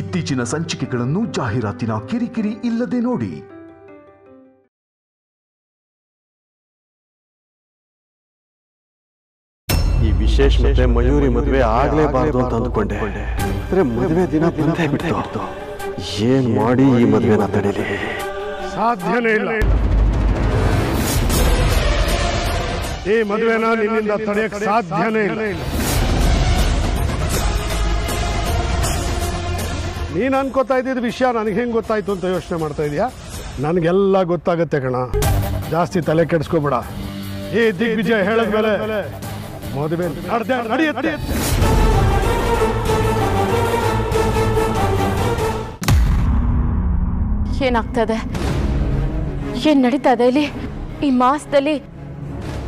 ಇತ್ತೀಚಿನ ಸಂಚಿಕೆಗಳನ್ನು ಜಾಹೀರಾತಿನ ಕಿರಿಕಿರಿ ಇಲ್ಲದೆ ನೋಡಿ. ಈ ವಿಶೇಷ ಮತ್ತೆ ಮಯೂರಿ ಮದುವೆ ಆಗ್ಲೇಬಾರ್ದು ಅಂತ ಅಂದ್ಕೊಂಡೆ. ಆದ್ರೆ ಮದುವೆ ದಿನ ಬಂದೇ ಬಿಡ್ತು. ಏನ್ ಮಾಡಿ ಈ ಮದುವೆನ ತಡೀಲಿ? ಸಾಧ್ಯನೇ ಇಲ್ಲ. ಈ ಮದುವೆನ ನಿನ್ನಿಂದ ತಡೆಯಕ್ಕೆ ಸಾಧ್ಯನೇ ಇಲ್ಲ. ನೀನು ಅನ್ಕೋತಾ ಇದ್ದಿದ್ದ ವಿಷಯ ನನಗೆ ಹೆಂಗೆ ಗೊತ್ತಾಯ್ತು ಅಂತ ಯೋಚನೆ ಮಾಡ್ತಾ ಇದೀಯಾ? ನನಗೆಲ್ಲ ಗೊತ್ತಾಗತ್ತೆ ಕಣ, ಜಾಸ್ತಿ ತಲೆ ಕೆಡಿಸ್ಕೋಬೇಡ. ಈ ದಿಗ್ವಿಜಯ ಹೇಳಿದ್ಮೇಲೆ ಮದುವೆ ನಡೆಯುತ್ತೆ. ಏನಾಗ್ತದೆ? ಏನ್ ನಡೀತಾ ಇದೆ ಇಲ್ಲಿ? ಈ ಮಾಸದಲ್ಲಿ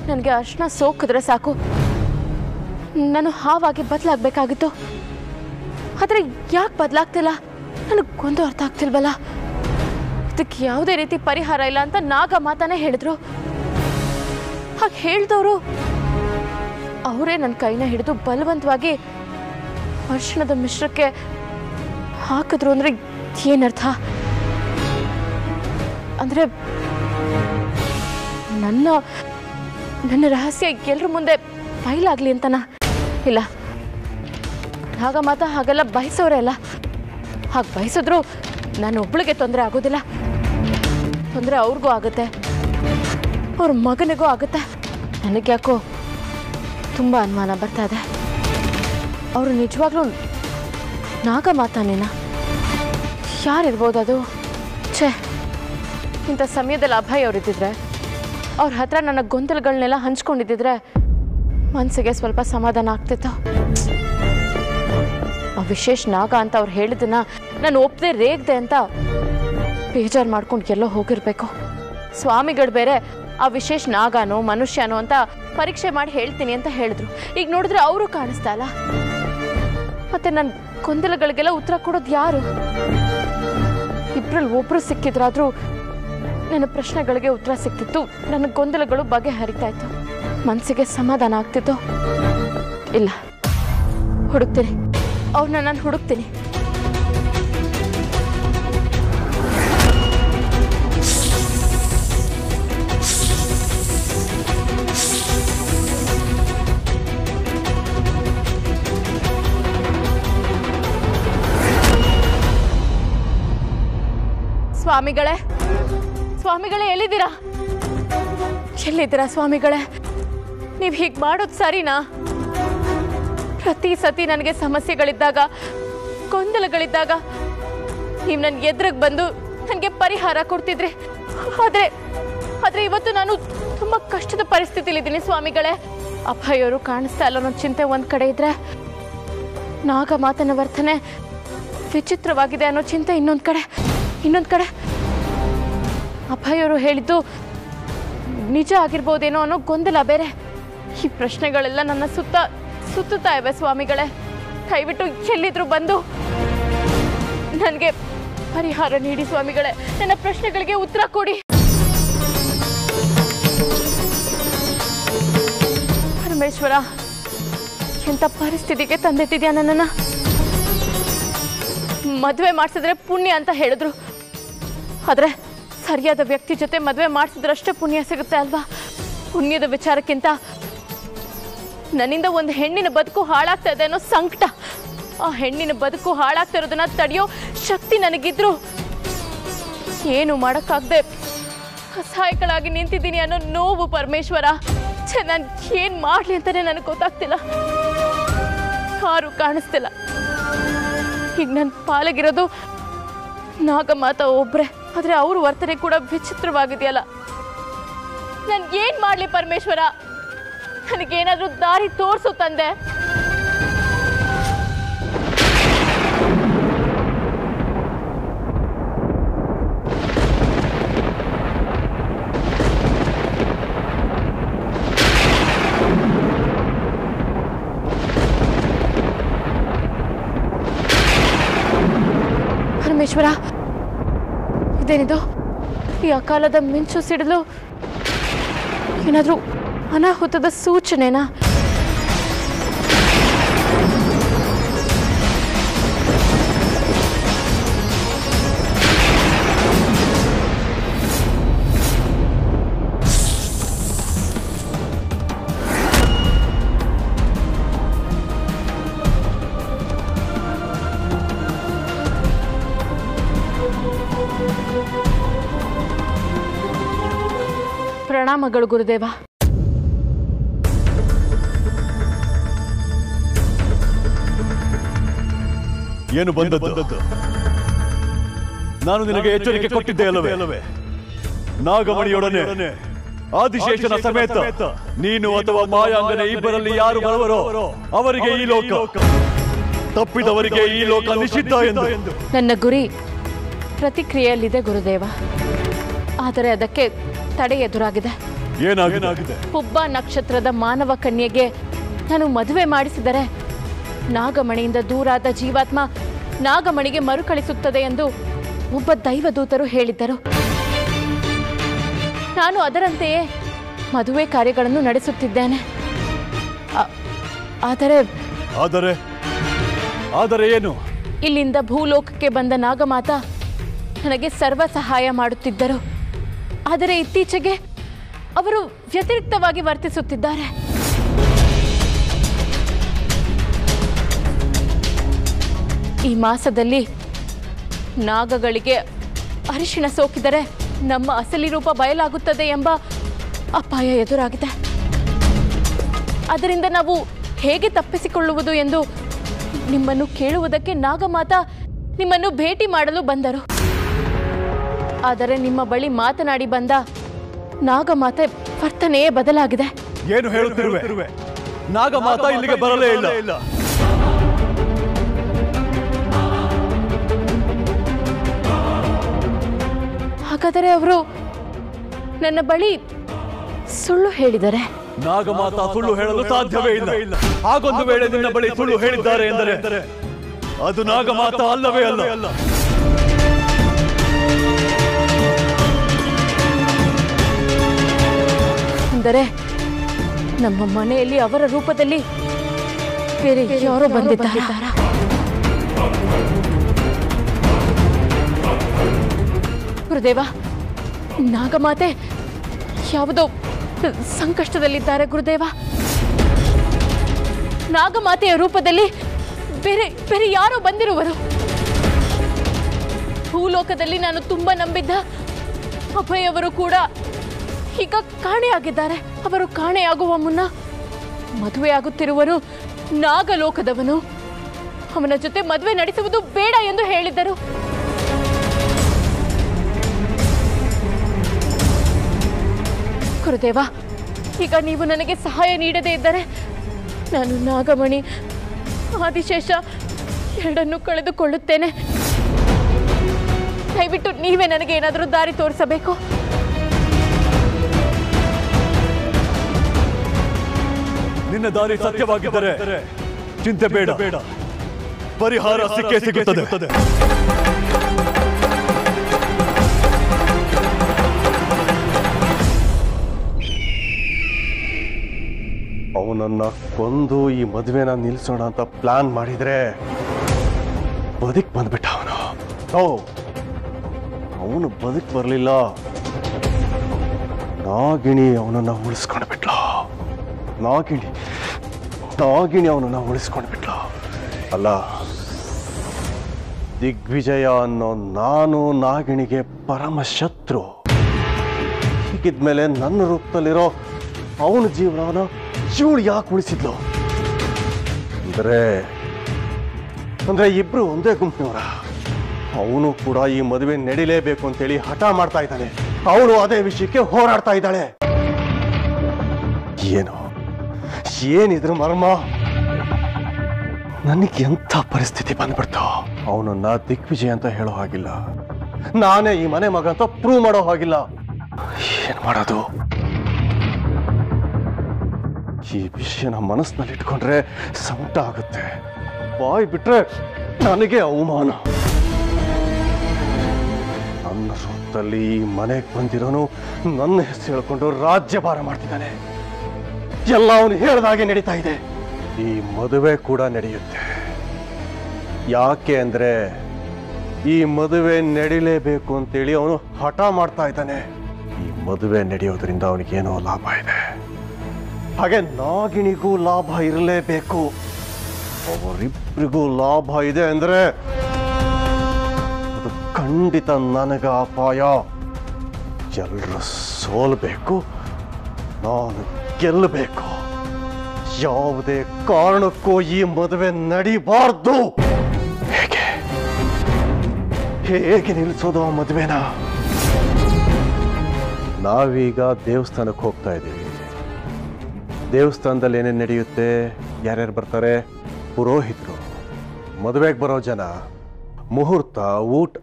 ನನಗೆ ಅರ್ಶನ ಸೋಕಿದ್ರೆ ಸಾಕು, ನಾನು ಹಾವಾಗಿ ಬದಲಾಗಬೇಕಾಗಿತ್ತು. ಆದರೆ ಯಾಕೆ ಬದಲಾಗ್ತಿಲ್ಲ? ನನಗೊಂದು ಅರ್ಥ ಆಗ್ತಿಲ್ವಲ್ಲ. ಇದಕ್ಕೆ ಯಾವುದೇ ರೀತಿ ಪರಿಹಾರ ಇಲ್ಲ ಅಂತ ನಾಗ ಮಾತಾನೆ ಹೇಳಿದ್ರು. ಹಾಗೆ ಹೇಳಿದವರು ಅವರೇ ನನ್ನ ಕೈನ ಹಿಡಿದು ಬಲವಂತವಾಗಿ ಅರ್ಶನದ ಮಿಶ್ರಕ್ಕೆ ಹಾಕಿದ್ರು ಅಂದ್ರೆ ಏನರ್ಥ? ಅಂದ್ರೆ ನನ್ನ ರಹಸ್ಯ ಎಲ್ಲರ ಮುಂದೆ ಬಯಲಾಗ್ಲಿ ಅಂತನಾ? ಇಲ್ಲ, ಆಗ ಮಾತಾ ಹಾಗೆಲ್ಲ ಬಯಸೋರೇ ಅಲ್ಲ. ಹಾಗೆ ಬಯಸಿದ್ರು ನಾನು ಒಬ್ಬಳಿಗೆ ತೊಂದರೆ ಆಗೋದಿಲ್ಲ. ತೊಂದರೆ ಅವ್ರಿಗೂ ಆಗುತ್ತೆ, ಅವ್ರ ಮಗನಿಗೂ ಆಗುತ್ತೆ. ನನಗೆ ಯಾಕೋ ತುಂಬ ಅನುಮಾನ ಬರ್ತಾ ಇದೆ. ಅವರು ನಿಜವಾಗ್ಲೂ ನಾಗ ಮಾತಾನೇನಾ? ಯಾರಿರ್ಬೋದು ಅದು? ಛೇ, ಇಂಥ ಸಮಯದಲ್ಲಿ ಅಭಯ್ ಅವರಿದ್ದಿದ್ರೆ, ಅವ್ರ ಹತ್ರ ನನ್ನ ಗೊಂದಲಗಳನ್ನೆಲ್ಲ ಹಂಚ್ಕೊಂಡಿದ್ದಿದ್ರೆ ಮನಸ್ಸಿಗೆ ಸ್ವಲ್ಪ ಸಮಾಧಾನ ಆಗ್ತಿತ್ತು. ಆ ವಿಶೇಷ ನಾಗ ಅಂತ ಅವ್ರು ಹೇಳಿದ್ದನ್ನ ನಾನು ಒಪ್ಪದೆ ರೇಗ್ದೆ ಅಂತ ಬೇಜಾರು ಮಾಡ್ಕೊಂಡು ಎಲ್ಲೋ ಹೋಗಿರ್ಬೇಕು. ಸ್ವಾಮಿಗಳು ಬೇರೆ ಆ ವಿಶೇಷ ನಾಗನೋ ಮನುಷ್ಯನೋ ಅಂತ ಪರೀಕ್ಷೆ ಮಾಡಿ ಹೇಳ್ತೀನಿ ಅಂತ ಹೇಳಿದ್ರು. ಈಗ ನೋಡಿದ್ರೆ ಅವರು ಕಾಣಿಸ್ತಾ ಇಲ್ಲ. ಮತ್ತೆ ನನ್ನ ಗೊಂದಲಗಳಿಗೆಲ್ಲ ಉತ್ತರ ಕೊಡೋದು ಯಾರು? ಇಬ್ರಲ್ಲಿ ಒಬ್ರು ಸಿಕ್ಕಿದ್ರಾದ್ರೂ ನನ್ನ ಪ್ರಶ್ನೆಗಳಿಗೆ ಉತ್ತರ ಸಿಕ್ತಿತ್ತು, ನನ್ನ ಗೊಂದಲಗಳು ಬಗೆಹರಿತಾ ಇತ್ತು, ಮನಸ್ಸಿಗೆ ಸಮಾಧಾನ ಆಗ್ತಿತ್ತು. ಇಲ್ಲ, ಹುಡುಕ್ತೀನಿ, ಅವ್ರನ್ನ ನಾನು ಹುಡುಕ್ತೀನಿ. ಸ್ವಾಮಿಗಳೇ, ಸ್ವಾಮಿಗಳೇ, ಎಲ್ಲಿದ್ದೀರಾ? ಎಲ್ಲಿದ್ದೀರಾ ಸ್ವಾಮಿಗಳೇ? ನೀವು ಹೀಗೆ ಮಾಡೋದು ಸರಿನಾ? ಪ್ರತಿ ಸತಿ ನನಗೆ ಸಮಸ್ಯೆಗಳಿದ್ದಾಗ, ಗೊಂದಲಗಳಿದ್ದಾಗ ನೀವು ನನ್ನ ಎದುರಿಗೆ ಬಂದು ನನಗೆ ಪರಿಹಾರ ಕೊಡ್ತಿದ್ರಿ. ಆದರೆ ಇವತ್ತು ನಾನು ತುಂಬ ಕಷ್ಟದ ಪರಿಸ್ಥಿತಿಲಿದ್ದೀನಿ ಸ್ವಾಮಿಗಳೇ. ಅಭಯವರು ಕಾಣಿಸ್ತಾ ಇಲ್ಲ ಅನ್ನೋ ಚಿಂತೆ ಒಂದು ಕಡೆ ಇದ್ರೆ, ನಾಗ ಮಾತನ ವರ್ತನೆ ವಿಚಿತ್ರವಾಗಿದೆ ಅನ್ನೋ ಚಿಂತೆ ಇನ್ನೊಂದು ಕಡೆ. ಅಭಯವರು ಹೇಳಿದ್ದು ನಿಜ ಆಗಿರ್ಬೋದೇನೋ ಅನ್ನೋ ಗೊಂದಲ ಬೇರೆ. ಈ ಪ್ರಶ್ನೆಗಳೆಲ್ಲ ನನ್ನ ಸುತ್ತುತ್ತಾ ಇವೆ ಸ್ವಾಮಿಗಳೇ. ದಯವಿಟ್ಟು ಎಲ್ಲಿದ್ರು ಬಂದು ನನಗೆ ಪರಿಹಾರ ನೀಡಿ ಸ್ವಾಮಿಗಳೇ. ನನ್ನ ಪ್ರಶ್ನೆಗಳಿಗೆ ಉತ್ತರ ಕೊಡಿ. ಪರಮೇಶ್ವರ, ಎಂಥ ಪರಿಸ್ಥಿತಿಗೆ ತಂದಿಟ್ಟಿದ್ಯಾ ನನ್ನನ್ನು? ಮದುವೆ ಮಾಡಿಸಿದ್ರೆ ಪುಣ್ಯ ಅಂತ ಹೇಳಿದ್ರು. ಆದರೆ ಸರಿಯಾದ ವ್ಯಕ್ತಿ ಜೊತೆ ಮದುವೆ ಮಾಡಿಸಿದ್ರಷ್ಟೇ ಪುಣ್ಯ ಸಿಗುತ್ತೆ ಅಲ್ವಾ? ಪುಣ್ಯದ ವಿಚಾರಕ್ಕಿಂತ ನನ್ನಿಂದ ಒಂದು ಹೆಣ್ಣಿನ ಬದುಕು ಹಾಳಾಗ್ತಾ ಇದೆ ಅನ್ನೋ ಸಂಕಟ. ಆ ಹೆಣ್ಣಿನ ಬದುಕು ಹಾಳಾಗ್ತಾ ಇರೋದನ್ನ ತಡೆಯೋ ಶಕ್ತಿ ನನಗಿದ್ರು ಏನು ಮಾಡೋಕ್ಕಾಗದೆ ಅಸಹಾಯಕಳಾಗಿ ನಿಂತಿದ್ದೀನಿ ಅನ್ನೋ ನೋವು ಪರಮೇಶ್ವರ. ನಾನು ಏನು ಮಾಡಲಿ ಅಂತಾನೆ ನನಗೆ ಗೊತ್ತಾಗ್ತಿಲ್ಲ. ಯಾರು ಕಾಣಿಸ್ತಿಲ್ಲ. ಈಗ ನನ್ನ ಪಾಲಗಿರೋದು ನಾಗಮಾತ ಒಬ್ರೆ. ಆದರೆ ಅವ್ರ ವರ್ತನೆ ಕೂಡ ವಿಚಿತ್ರವಾಗಿದೆಯಲ್ಲ. ನಾನು ಏನು ಮಾಡಲಿ ಪರಮೇಶ್ವರ? ನನಗೇನಾದ್ರೂ ದಾರಿ ತೋರಿಸು ತಂದೆ. ಪರಮೇಶ್ವರ, ಇದೇನಿದು? ಈ ಅಕಾಲದ ಮಿಂಚು ಸಿಡಿಲು ಏನಾದ್ರೂ ಅನಾಹುತದ ಸೂಚನೆನಾ? ಪ್ರಣಾಮಗಳು ಗುರುದೇವ. ಏನು ಬಂದದ್ದು? ನಾನು ನಿನಗೆ ಎಚ್ಚರಿಕೆ ಕೊಟ್ಟಿದ್ದೆ ಅಲ್ಲವೇ? ನಾಗಮಣಿಯೊಡನೆ ಆದಿಶೇಷನ ಸಮೇತ ನೀನು ಅಥವಾ ಮಾಯಾಂಗನೆ ಇಬ್ಬರಲ್ಲಿ ಯಾರು ಬರುವರೋ ಅವರಿಗೆ ಈ ಲೋಕ, ತಪ್ಪಿದವರಿಗೆ ಈ ಲೋಕ ನಿಷಿದ್ಧ ಎಂದು. ನನ್ನ ಗುರಿ ಪ್ರತಿಕ್ರಿಯೆಯಲ್ಲಿದೆ ಗುರುದೇವ, ಆದರೆ ಅದಕ್ಕೆ ತಡೆ ಎದುರಾಗಿದೆ. ಏನಾಗಿದೆ? ಹುಬ್ಬ ನಕ್ಷತ್ರದ ಮಾನವ ಕನ್ಯೆಗೆ ನಾನು ಮದುವೆ ಮಾಡಿಸಿದರೆ ನಾಗಮಣಿಯಿಂದ ದೂರಾದ ಜೀವಾತ್ಮ ನಾಗಮಣಿಗೆ ಮರುಕಳಿಸುತ್ತದೆ ಎಂದು ಒಬ್ಬ ದೈವದೂತರು ಹೇಳಿದ್ದರು. ನಾನು ಅದರಂತೆಯೇ ಮದುವೆ ಕಾರ್ಯಗಳನ್ನು ನಡೆಸುತ್ತಿದ್ದೇನೆ. ಆದರೆ ಏನು? ಇಲ್ಲಿಂದ ಭೂಲೋಕಕ್ಕೆ ಬಂದ ನಾಗಮಾತ ನನಗೆ ಸರ್ವ ಸಹಾಯ ಮಾಡುತ್ತಿದ್ದರು. ಆದರೆ ಇತ್ತೀಚೆಗೆ ಅವರು ವ್ಯತಿರಿಕ್ತವಾಗಿ ವರ್ತಿಸುತ್ತಿದ್ದಾರೆ. ಈ ಮಾಸದಲ್ಲಿ ನಾಗಗಳಿಗೆ ಅರಿಶಿಣ ಸೋಕಿದರೆ ನಮ್ಮ ಅಸಲಿ ರೂಪ ಬಯಲಾಗುತ್ತದೆ ಎಂಬ ಅಪಾಯ ಎದುರಾಗಿದೆ. ಅದರಿಂದ ನಾವು ಹೇಗೆ ತಪ್ಪಿಸಿಕೊಳ್ಳುವುದು ಎಂದು ನಿಮ್ಮನ್ನು ಕೇಳುವುದಕ್ಕೆ ನಾಗಮಾತ ನಿಮ್ಮನ್ನು ಭೇಟಿ ಮಾಡಲು ಬಂದರು. ಆದರೆ ನಿಮ್ಮ ಬಳಿ ಮಾತನಾಡಿ ಬಂದ ನಾಗಮಾತೆ ವರ್ತನೆಯೇ ಬದಲಾಗಿದೆ. ಏನು ಹೇಳುತ್ತಿರುವೆ? ನಾಗಮಾತ ಇಲ್ಲಿಗೆ ಬರಲೇ ಇಲ್ಲ. ಹಾಗಾದರೆ ಅವರು ನನ್ನ ಬಳಿ ಸುಳ್ಳು ಹೇಳಿದರೆ? ನಾಗಮಾತ ಸುಳ್ಳು ಹೇಳಲು ಸಾಧ್ಯವೇ ಇಲ್ಲ. ಹಾಗೊಂದು ವೇಳೆ ನಿನ್ನ ಬಳಿ ಸುಳ್ಳು ಹೇಳಿದ್ದಾರೆ ಎಂದರೆ ಅದು ನಾಗಮಾತ ಅಲ್ಲವೇ ಅಲ್ಲ. ಅಂದರೆ ನಮ್ಮ ಮನೆಯಲ್ಲಿ ಅವರ ರೂಪದಲ್ಲಿ ಬೇರೆ ಯಾರೋ ಬಂದಿದ್ದಾರಾ? ಗುರುದೇವ, ನಾಗಮಾತೆ ಯಾವುದೋ ಸಂಕಷ್ಟದಲ್ಲಿದ್ದಾರೆ ಗುರುದೇವ. ನಾಗಮಾತೆಯ ರೂಪದಲ್ಲಿ ಬೇರೆ ಯಾರೋ ಬಂದಿರುವರು. ಭೂಲೋಕದಲ್ಲಿ ನಾನು ತುಂಬಾ ನಂಬಿದ್ದ ಅಭಯವರು ಕೂಡ ಈಗ ಕಾಣೆಯಾಗಿದ್ದಾರೆ. ಅವರು ಕಾಣೆಯಾಗುವ ಮುನ್ನ ಮದುವೆಯಾಗುತ್ತಿರುವನು ನಾಗಲೋಕದವನು. ಅವನ ಜೊತೆ ಮದುವೆ ನಡೆಸುವುದು ಬೇಡ ಎಂದು ಹೇಳಿದ್ದರು. ಗುರುದೇವ, ಈಗ ನೀವು ನನಗೆ ಸಹಾಯ ನೀಡದೇ ಇದ್ದರೆ ನಾನು ನಾಗಮಣಿ ಆದಿಶೇಷ ಎರಡನ್ನೂ ಕಳೆದುಕೊಳ್ಳುತ್ತೇನೆ. ದಯವಿಟ್ಟು ನೀವೇ ನನಗೆ ಏನಾದರೂ ದಾರಿ ತೋರಿಸಬೇಕು. ನಿನ್ನ ದಾರಿ ಸತ್ಯವಾಗಿದ್ದರೆ ಚಿಂತೆ ಬೇಡ, ಪರಿಹಾರ ಸಿಕ್ಕೇ ಸಿಗುತ್ತದೆ. ಅವನನ್ನ ಕೊಂದು ಈ ಮದುವೆನ ನಿಲ್ಸೋಣ ಅಂತ ಪ್ಲಾನ್ ಮಾಡಿದ್ರೆ ಬದುಕ್ ಬಂದ್ಬಿಟ್ಟ ಅವನು ಬದುಕ್ ಬರಲಿಲ್ಲ. ನಾಗಿಣಿ ಅವನನ್ನ ಉಳಿಸ್ಕೊಂಡು ಬಿಟ್ಲು. ನಾಗಿಣಿ ಅವನನ್ನ ಉಳಿಸ್ಕೊಂಡು ಬಿಟ್ಲು. ಅಲ್ಲ, ದಿಗ್ವಿಜಯ ಅನ್ನೋ ನಾನು ನಾಗಿಣಿಗೆ ಪರಮ ಶತ್ರು. ಹೀಗಿದ್ಮೇಲೆ ನನ್ನ ರೂಪದಲ್ಲಿರೋ ಅವನ ಜೀವನವನ್ನ ಇವಳು ಯಾಕೆ ಉಳಿಸಿದ್ಲು? ಅಂದ್ರೆ ಇಬ್ರು ಒಂದೇ ಗುಂಪಿನವರ. ಅವನು ಕೂಡ ಈ ಮದುವೆ ನಡೀಲೇಬೇಕು ಅಂತೇಳಿ ಹಠ ಮಾಡ್ತಾ ಇದ್ದಾನೆ. ಅವಳು ಅದೇ ವಿಷಯಕ್ಕೆ ಹೋರಾಡ್ತಾ ಇದ್ದಾಳೆ. ಏನಿದ್ರ ಮರ್ಮ? ನನಗೆ ಎಂಥ ಪರಿಸ್ಥಿತಿ ಬಂದ್ಬಿಡ್ತು. ಅವನನ್ನ ದಿಗ್ವಿಜಯ ಅಂತ ಹೇಳೋ ಹಾಗಿಲ್ಲ, ನಾನೇ ಈ ಮನೆ ಮಗ ಅಂತ ಪ್ರೂವ್ ಮಾಡೋ ಹಾಗಿಲ್ಲ. ಏನ್ ಮಾಡೋದು? ಈ ವಿಷಯನ ಮನಸ್ಸಿನಲ್ಲಿ ಇಟ್ಕೊಂಡ್ರೆ ಸಂಕಟ ಆಗುತ್ತೆ. ಬಾಯ್ ಬಿಟ್ರೆ ನನಗೆ ಅವಮಾನ. ನನ್ನ ರೂಪದಲ್ಲಿ ಈ ಮನೆಗೆ ಬಂದಿರೋನು ನನ್ನ ಹೆಸರು ಹೇಳ್ಕೊಂಡು ರಾಜ್ಯಭಾರ ಮಾಡ್ತಿದ್ದಾನೆ. ಎಲ್ಲ ಅವನು ಹೇಳ್ದಾಗೆ ನಡೀತಾ ಇದೆ. ಈ ಮದುವೆ ಕೂಡ ನಡೆಯುತ್ತೆ. ಯಾಕೆ ಅಂದ್ರೆ ಈ ಮದುವೆ ನಡೀಲೇಬೇಕು ಅಂತೇಳಿ ಅವನು ಹಠ ಮಾಡ್ತಾ ಇದ್ದಾನೆ. ಈ ಮದುವೆ ನಡೆಯೋದ್ರಿಂದ ಅವನಿಗೇನೋ ಲಾಭ ಇದೆ, ಹಾಗೆ ನಾಗಿಣಿಗೂ ಲಾಭ ಇರಲೇಬೇಕು. ಅವರಿಬ್ಬರಿಗೂ ಲಾಭ ಇದೆ ಅಂದ್ರೆ ಅದು ಖಂಡಿತ ನನಗ ಅಪಾಯ. ಎಲ್ಲರೂ ಸೋಲ್ಬೇಕು, ನಾನು ಗೆಲ್ಲಬೇಕು. ಯಾವುದೇ ಕಾರಣಕ್ಕೂ ಈ ಮದುವೆ ನಡಿಬಾರ್ದು. ಹೇಗೆ ನಿಲ್ಲಿಸೋದು ಆ ಮದುವೆನ? ನಾವೀಗ ದೇವಸ್ಥಾನಕ್ಕೆ ಹೋಗ್ತಾ ಇದ್ದೀವಿ. ದೇವಸ್ಥಾನದಲ್ಲಿ ಏನೇನು ನಡೆಯುತ್ತೆ, ಯಾರ್ಯಾರು ಬರ್ತಾರೆ? ಪುರೋಹಿತರು, ಮದುವೆಗೆ ಬರೋ ಜನ, ಮುಹೂರ್ತ, ಊಟ.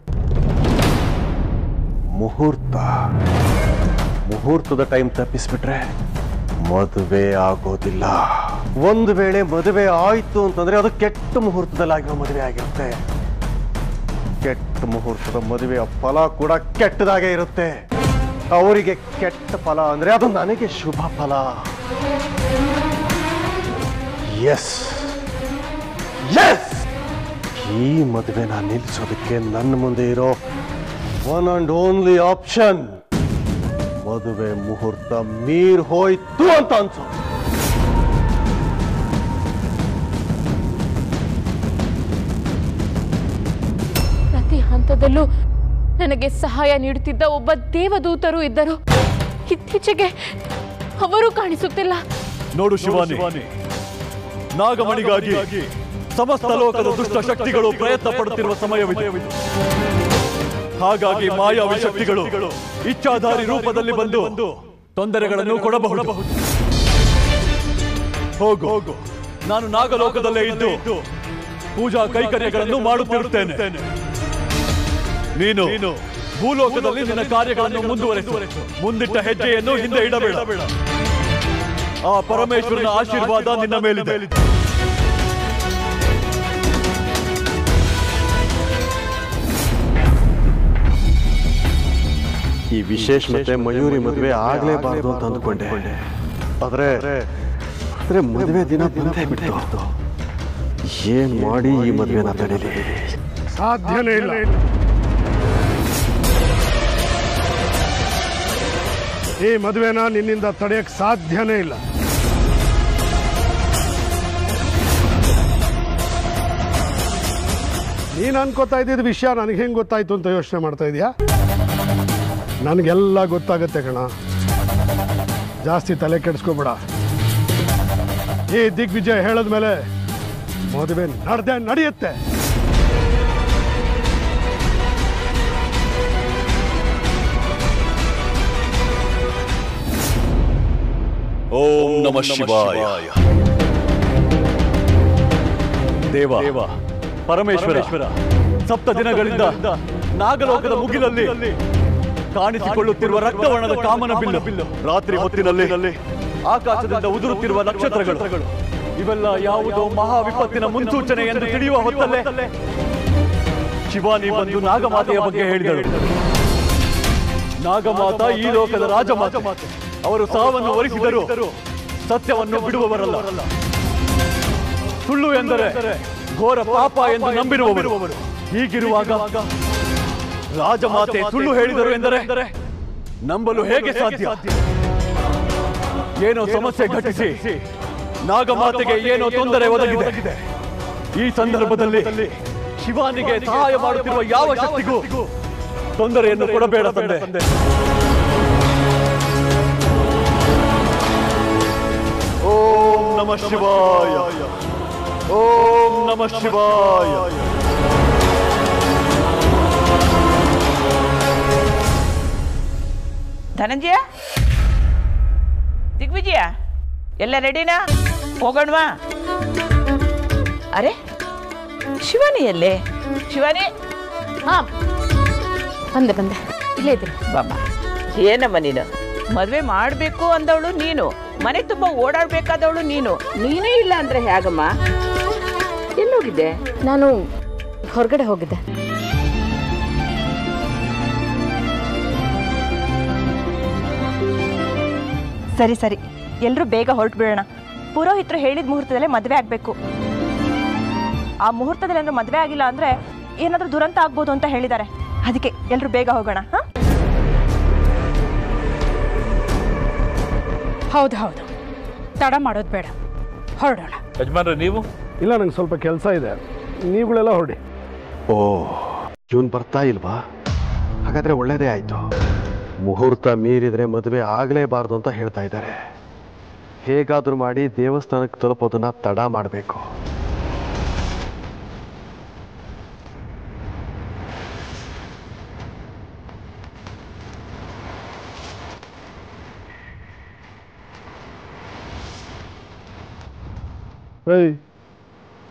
ಮುಹೂರ್ತದ ಟೈಮ್ ತಪ್ಪಿಸ್ಬಿಟ್ರೆ ಮದುವೆ ಆಗೋದಿಲ್ಲ. ಒಂದು ವೇಳೆ ಮದುವೆ ಆಯ್ತು ಅಂತಂದ್ರೆ ಅದು ಕೆಟ್ಟ ಮುಹೂರ್ತದಲ್ಲಾಗಿರೋ ಮದುವೆ ಆಗಿರುತ್ತೆ. ಕೆಟ್ಟ ಮುಹೂರ್ತದ ಮದುವೆಯ ಫಲ ಕೂಡ ಕೆಟ್ಟದಾಗೆ ಇರುತ್ತೆ. ಅವರಿಗೆ ಕೆಟ್ಟ ಫಲ ಅಂದ್ರೆ ಅದು ನನಗೆ ಶುಭ ಫಲ. ಎಸ್ ಎಸ್, ಈ ಮದುವೆನ ನಿಲ್ಲಿಸೋದಕ್ಕೆ ನನ್ನ ಮುಂದೆ ಇರೋ ಒನ್ ಅಂಡ್ ಓನ್ಲಿ ಆಪ್ಷನ್ ಮದುವೆ ಮುಹೂರ್ತ ಮೀರ್ ಹೋಯ್ತು ಅಂತ ಅನ್ಸೋ. ಪ್ರತಿ ಹಂತದಲ್ಲೂ ನನಗೆ ಸಹಾಯ ನೀಡುತ್ತಿದ್ದ ಒಬ್ಬ ದೇವದೂತರು ಇದ್ದರು. ಇತ್ತೀಚೆಗೆ ಅವರು ಕಾಣಿಸುತ್ತಿಲ್ಲ. ನೋಡು ಶಿವಾನಿ, ನಾಗಮಣಿಗಾಗಿ ಸಮಸ್ತ ಲೋಕದ ದುಷ್ಟ ಶಕ್ತಿಗಳು ಪ್ರಯತ್ನ ಪಡುತ್ತಿರುವ ಸಮಯವಿದೆ. ಹಾಗಾಗಿ ಮಾಯಾವಿ ಶಕ್ತಿಗಳು ಇಚ್ಛಾಧಾರಿ ರೂಪದಲ್ಲಿ ಬಂದು ತೊಂದರೆಗಳನ್ನು ಕೊಡಬಹುದು. ಹೋಗು, ನಾನು ನಾಗಲೋಕದಲ್ಲೇ ಇದ್ದು ಪೂಜಾ ಕೈಕರ್ಯಗಳನ್ನು ಮಾಡುತ್ತಿರುತ್ತೇನೆ. ನೀನು ಭೂಲೋಕದಲ್ಲಿ ನಿನ್ನ ಕಾರ್ಯಗಳನ್ನು ಮುಂದುವರೆಸು. ಮುಂದಿಟ್ಟ ಹೆಜ್ಜೆಯನ್ನು ಹಿಂದೆ ಇಡಬೇಡ. ಆ ಪರಮೇಶ್ವರನ ಆಶೀರ್ವಾದ ನಿನ್ನ ಮೇಲಿದೆ. ಈ ವಿಶೇಷ ಮತ್ತೆ ಮಯೂರಿ ಮದುವೆ ಆಗ್ಲೇಬಾರ್ದು ಅಂತ ಅಂದ್ಕೊಂಡೆ. ಆದ್ರೆ ಮದುವೆ ದಿನ ಬಂದೇ ಬಿಟ್ಟು ಏನ್ ಮಾಡಿ ಈ ಮದುವೆನ ತಡೀಲಿ? ಸಾಧ್ಯನೇ ಇಲ್ಲ. ಈ ಮದುವೆನ ನಿನ್ನಿಂದ ತಡೆಯಕ್ಕೆ ಸಾಧ್ಯನೇ ಇಲ್ಲ. ನೀನು ಅನ್ಕೋತಾ ಇದ್ದಿದ್ದ ವಿಷಯ ನನಗೆ ಹೆಂಗೆ ಗೊತ್ತಾಯ್ತು ಅಂತ ಯೋಚನೆ ಮಾಡ್ತಾ ಇದೀಯಾ? ನನಗೆಲ್ಲ ಗೊತ್ತಾಗತ್ತೆ ಕಣ. ಜಾಸ್ತಿ ತಲೆ ಕೆಡಿಸ್ಕೋಬೇಡ. ಈ ದಿಗ್ವಿಜಯ್ ಹೇಳಿದ್ಮೇಲೆ ಮದುವೆ ನಡೆಯುತ್ತೆ. ಓಂ ನಮಃ ಶಿವಾಯ. ದೇವ ಪರಮೇಶ್ವರ, ಸಪ್ತ ದಿನಗಳಿಂದ ನಾಗಲೋಕದ ಮುಗಿಲಲ್ಲಿ ಕಾಣಿಸಿಕೊಳ್ಳುತ್ತಿರುವ ರಕ್ತವರ್ಣದ ಕಾಮನ ಬಿಲ್ಲು, ರಾತ್ರಿ ಹೊತ್ತಿನಲ್ಲಿ ಆಕಾಶದಿಂದ ಉದುರುತ್ತಿರುವ ನಕ್ಷತ್ರಗಳು, ಇವೆಲ್ಲ ಯಾವುದೋ ಮಹಾ ವಿಪತ್ತಿನ ಮುನ್ಸೂಚನೆ ಎಂದು ತಿಳಿಯುವ ಹೊತ್ತಲ್ಲೇ ಶಿವಾನಿ ಬಂದು ನಾಗಮಾತೆಯ ಬಗ್ಗೆ ಹೇಳಿದಳು. ನಾಗಮಾತಾ ಈ ಲೋಕದ ರಾಜಮಾತೆ. ಅವರು ಸಾವನ್ನು ವರಿಸಿದರು ಸತ್ಯವನ್ನು ಬಿಡುವವರಲ್ಲ. ಸುಳ್ಳು ಎಂದರೆ ಘೋರ ಪಾಪ ಎಂದು ನಂಬಿರುವವರು. ಹೀಗಿರುವಾಗ ರಾಜಮಾತೆ ಸುಳ್ಳು ಹೇಳಿದರು ಎಂದರೆ ನಂಬಲು ಹೇಗೆ ಸಾಧ್ಯ? ಏನೋ ಸಮಸ್ಯೆ ಘಟಿಸಿ ನಾಗಮಾತೆಗೆ ಏನೋ ತೊಂದರೆ ಒದಗಿದೆ. ಈ ಸಂದರ್ಭದಲ್ಲಿ ಶಿವಾನಿಗೆ ಸಹಾಯ ಮಾಡುತ್ತಿರುವ ಯಾವ ಶಕ್ತಿಗೂ ತೊಂದರೆಯನ್ನು ಕೊಡಬೇಡ ತಂದೆ. ಓಂ ನಮಃ ಶಿವಾಯ. ಓಂ ನಮಃ ಶಿವಾಯ. ಧನಂಜಯ, ದಿಗ್ವಿಜಯ, ಎಲ್ಲ ರೆಡಿನಾ? ಹೋಗೋಣವಾ? ಅರೆ, ಶಿವಾನಿ ಎಲ್ಲೇ? ಶಿವಾನಿ? ಹಾ, ಬಂದೆ ಇಲ್ಲೇ ಇದ್ದೀನಿ. ಬಾಬಾ, ಏನಮ್ಮ ನೀನು? ಮದುವೆ ಮಾಡಬೇಕು ಅಂದವಳು ನೀನು, ಮನೆ ತುಂಬ ಓಡಾಡಬೇಕಾದವಳು ನೀನೇ ಇಲ್ಲ ಅಂದ್ರೆ ಹೇಗಮ್ಮ? ಎಲ್ಲೋಗಿದ್ದೆ? ನಾನು ಹೊರಗಡೆ ಹೋಗಿದ್ದೆ. ಸರಿ, ಎಲ್ಲರೂ ಬೇಗ ಹೊರಟು ಬಿಡೋಣ. ಪುರೋಹಿತರು ಹೇಳಿದ ಮುಹೂರ್ತದಲ್ಲೇ ಮದುವೆ ಆಗಬೇಕು. ಆ ಮುಹೂರ್ತದಲ್ಲಿ ಏನಾದ್ರು ಮದುವೆ ಆಗಿಲ್ಲ ಅಂದ್ರೆ ಏನಾದರೂ ದುರಂತ ಆಗ್ಬೋದು ಅಂತ ಹೇಳಿದ್ದಾರೆ. ಅದಕ್ಕೆ ಎಲ್ಲರೂ ಬೇಗ ಹೋಗೋಣ. ಹೌದು, ತಡ ಮಾಡೋದು ಬೇಡ, ಹೊರಡೋಣ. ಯಜಮಾನ್ರೆ, ನೀವು? ಇಲ್ಲ, ನಂಗೆ ಸ್ವಲ್ಪ ಕೆಲಸ ಇದೆ. ನೀವುಗಳೆಲ್ಲ ಹೊರಡಿ. ಓ, ಇವನ್ ಬರ್ತಾ ಇಲ್ವಾ? ಹಾಗಾದ್ರೆ ಒಳ್ಳೇದೇ ಆಯ್ತು. ಮುಹೂರ್ತ ಮೀರಿದ್ರೆ ಮದುವೆ ಆಗಲೇಬಾರ್ದು ಅಂತ ಹೇಳ್ತಾ ಇದ್ದಾರೆ. ಹೇಗಾದರೂ ಮಾಡಿ ದೇವಸ್ಥಾನಕ್ಕೆ ತಲುಪೋದನ್ನ ತಡ ಮಾಡಬೇಕು.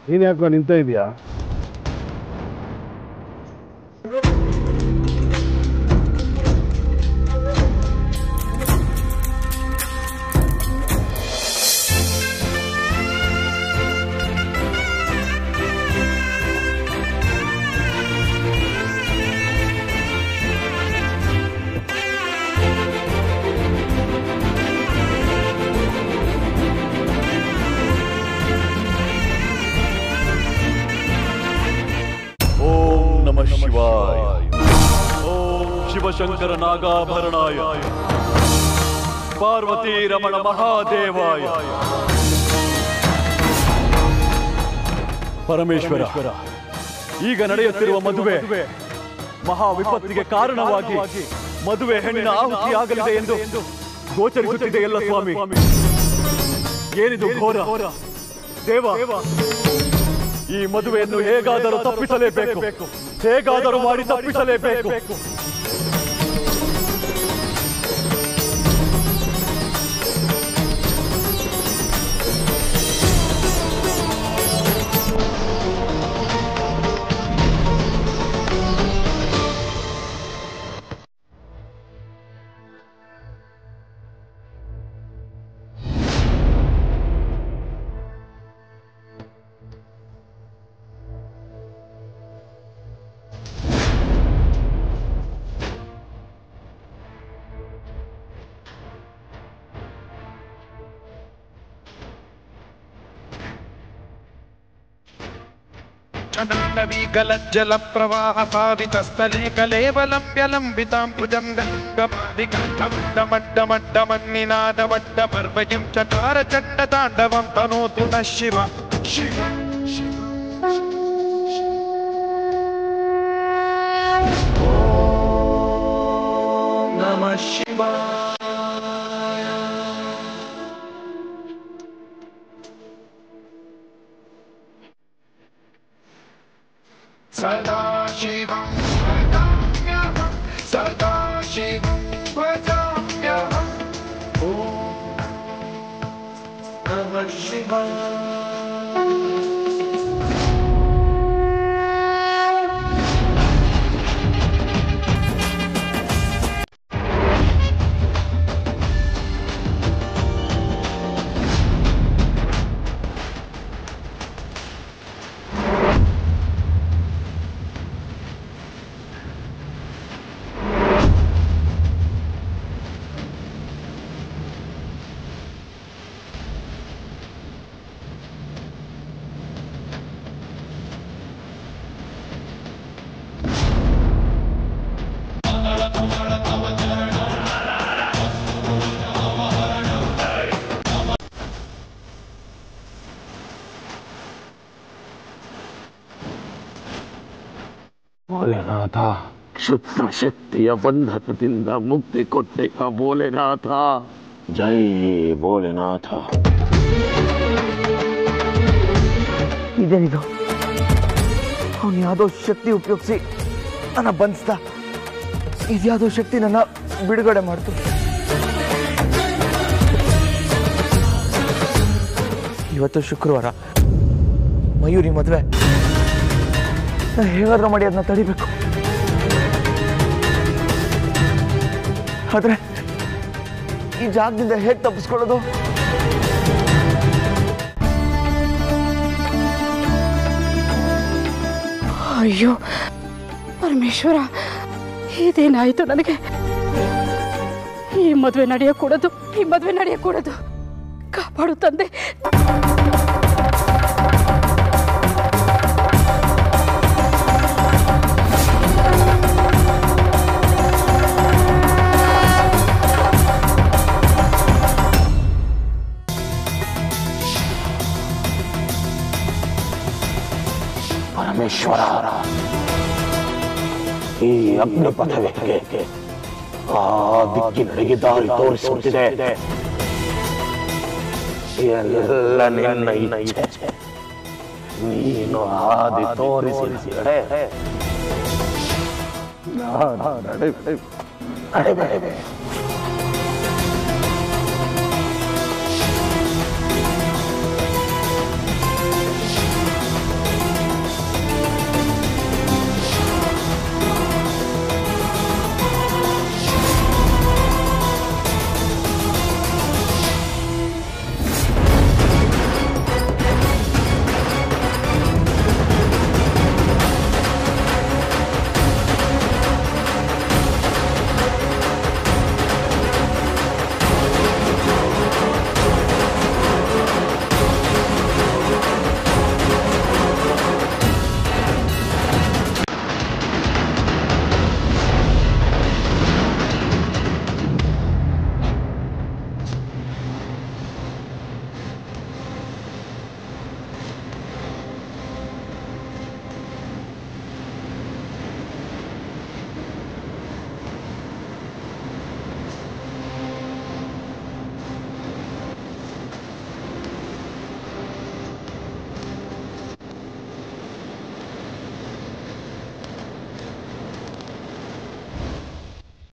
ನೀನು ಯಾಕೋ ನಿಂತ ಇದೆಯಾ? ಶಿವಾಯ. ಓಂ ಶಿವಶಂಕರ ನಾಗಾಭರಣಾಯ ಪಾರ್ವತಿ ರಮಣ ಮಹಾದೇವಾಯ. ಪರಮೇಶ್ವರ, ಈಗ ನಡೆಯುತ್ತಿರುವ ಮದುವೆ ಮಹಾ ವಿಪತ್ತಿಗೆ ಕಾರಣವಾಗಿ ಮದುವೆ ಹೆಣ್ಣಿನ ಆಹುತಿಯಾಗಲಿದೆ ಎಂದು ಗೋಚರಿಸುತ್ತಿದೆ ಎಲ್ಲ ಸ್ವಾಮಿ. ಏನಿದು ಘೋರ? ದೇವ, ಈ ಮದುವೆಯನ್ನು ಹೇಗಾದರೂ ತಪ್ಪಿಸಲೇಬೇಕು, ಹೇಗಾದರೂ ಮಾಡಿ ತಪ್ಪಿಸಲೇಬೇಕು. जल प्रवाह पावितस्थले कलेवलंब्य लंबितांबुजं गमड्डमड्डमड्डमन्निनादमड्डपर्वयं चकार चण्डताण्डवं तनोतु नः शिव शिव शिव। ॐ नमः शिवाय। सदाशिवं भजाम्यहं सदाशिवं भजाम्यहं। ॐ नमः शिवाय। ಭೋಲೆನಾಥ, ಕ್ಷುದ್ರ ಶಕ್ತಿಯ ಬಂಧನದಿಂದ ಮುಕ್ತಿ ಕೊಟ್ಟೆಯ ಭೋಲೆನಾಥ. ಜೈ ಭೋಲೆನಾಥ. ಇದೇನಿದು? ಅವನು ಯಾವುದೋ ಶಕ್ತಿ ಉಪಯೋಗಿಸಿ ನನ್ನ ಬಂಧಿಸ್ದ. ಇದ್ಯಾವುದೋ ಶಕ್ತಿ ನನ್ನ ಬಿಡುಗಡೆ ಮಾಡ್ತು. ಇವತ್ತು ಶುಕ್ರವಾರ, ಮಯೂರಿ ಮದುವೆ. ಹೇಗಾದ್ರೂ ಮಾಡಿ ಅದನ್ನ ತಡಿಬೇಕು. ಆದ್ರೆ ಈ ಜಾಗದಿಂದ ಹೇಗೆ ತಪ್ಪಿಸ್ಕೊಳ್ಳೋದು? ಅಯ್ಯೋ ಪರಮೇಶ್ವರ, ಇದೇನಾಯಿತು ನನಗೆ? ಈ ಮದುವೆ ನಡೆಯಕೂಡದು, ಈ ಮದುವೆ ನಡೆಯಕೂಡದು. ಕಾಪಾಡು ತಂದೆ. ಪರಮೇಶ್ವರ, ಈ ಅಗ್ನಿಪಥಕ್ಕೆ ಆ ದಿಕ್ಕಿನಡೆಗೆ ದಾರಿ ತೋರಿಸುತ್ತಿದೆ. ಎಲ್ಲ ನಿನ್ನ ಇಚ್ಛೆ. ನೀನು ಹಾದಿ ತೋರಿಸಿದರೆ ನಡಿಬೇಡ.